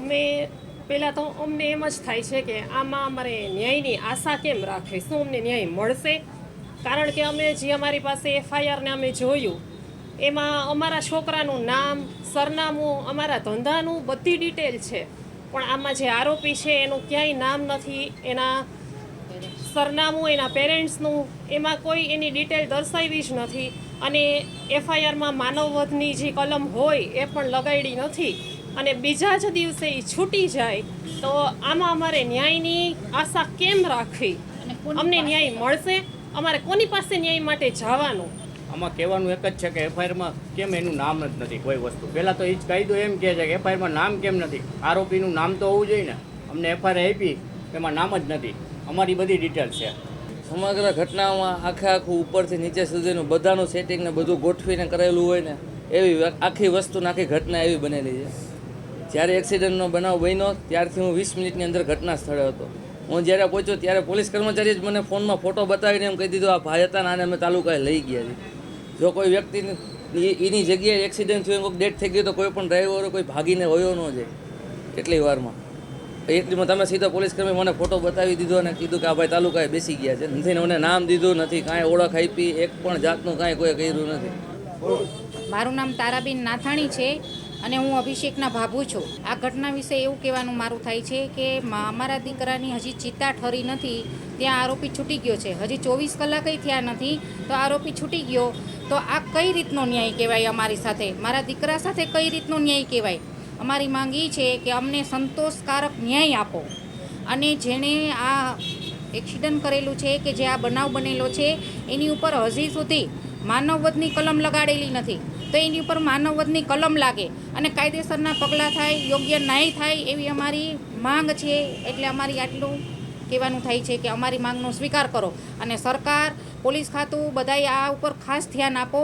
અમે પહેલાં તો અમને એમ જ થાય છે કે આમાં અમારે ન્યાયની આશા કેમ રાખવી, શું અમને ન્યાય મળશે? કારણ કે અમે જે અમારી પાસે એફઆઈઆરને અમે જોયું એમાં અમારા છોકરાનું નામ, સરનામું, અમારા ધંધાનું બધી ડિટેલ છે, પણ આમાં જે આરોપી છે એનું ક્યાંય નામ નથી, એના સરનામું, એના પેરેન્ટ્સનું, એમાં કોઈ એની ડિટેલ દર્શાવી જ નથી. અને એફઆઈઆરમાં માનવવધની જે કલમ હોય એ પણ લગાડી નથી. અને બીજા જ દિવસે એ છૂટી જાય તો આમાં અમારે ન્યાયની આશા કેમ રાખવી? અમને ન્યાય મળશે? અમારે કોની પાસે ન્યાય માટે જવાનું? આમાં કહેવાનું એક જ છે કે એફઆઈઆરમાં કેમ એનું નામ જ નથી કોઈ વસ્તુ. પહેલાં તો એ જ કાયદો એમ કહે છે કે એફઆઈઆરમાં નામ કેમ નથી? આરોપીનું નામ તો હોવું જોઈએ ને. અમને એફઆઈઆર આપી એમાં નામ જ નથી. અમારી બધી ડિટેલ છે. સમગ્ર ઘટનામાં આખું ઉપરથી નીચે સુધીનું બધાનું સેટિંગ ને બધું ગોઠવીને કરેલું હોય ને એવી આખી વસ્તુ ને આખી ઘટના એવી બનેલી છે. જ્યારે એક્સિડન્ટનો બનાવ બન્યો ત્યારથી હું 20 મિનિટની અંદર ઘટના સ્થળે હતો. હું જ્યારે પહોંચ્યો ત્યારે પોલીસ કર્મચારીએ જ મને ફોનમાં ફોટો બતાવીને એમ કહી દીધું આ ભાઈ હતા ને આને અમે તાલુકાએ લઈ ગયા છીએ. જો કોઈ વ્યક્તિની એની જગ્યાએ એક્સિડન્ટ થયું, કોઈક ડેથ થઈ ગયું તો કોઈ પણ ડ્રાઈવરો કોઈ ભાગીને વયો ન જાય એટલી વારમાં. એટલીમાં તમે સીધો પોલીસ કર્મી મને ફોટો બતાવી દીધો અને કીધું કે આ ભાઈ તાલુકાએ બેસી ગયા છે. નથી મને નામ દીધું નથી, કાંઈ ઓળખ આપી, એક પણ જાતનું કાંઈ કોઈ કર્યું નથી. મારું નામ તારાબેન નાથાણી છે અને હું અભિષેકના ભાભુ છું. આ ઘટના વિશે એવું કહેવાનું મારું થાય છે કે અમારા દીકરાની હજી ચિત્તા ઠરી નથી, ત્યાં આરોપી છૂટી ગયો છે. હજી 24 કલાકે થયા નથી તો આરોપી છૂટી ગયો, તો આ કઈ રીતનો ન્યાય કહેવાય? અમારી સાથે, મારા દીકરા સાથે કઈ રીતનો ન્યાય કહેવાય? અમારી માંગ એ છે કે અમને સંતોષકારક ન્યાય આપો. અને જેણે આ એક્સિડન્ટ કરેલું છે કે જે આ બનાવ બનેલો છે એની ઉપર હજી સુધી માનવવધની કલમ લગાડેલી નથી, તો એની ઉપર માનવવધની કલમ લાગે અને કાયદેસરના પગલાં થાય, યોગ્ય ન્યાય થાય એવી અમારી માંગ છે. એટલે અમારી આટલું કહેવાનું થાય છે કે અમારી માંગનો સ્વીકાર કરો અને સરકાર, પોલીસ ખાતું બધાએ આ ઉપર ખાસ ધ્યાન આપો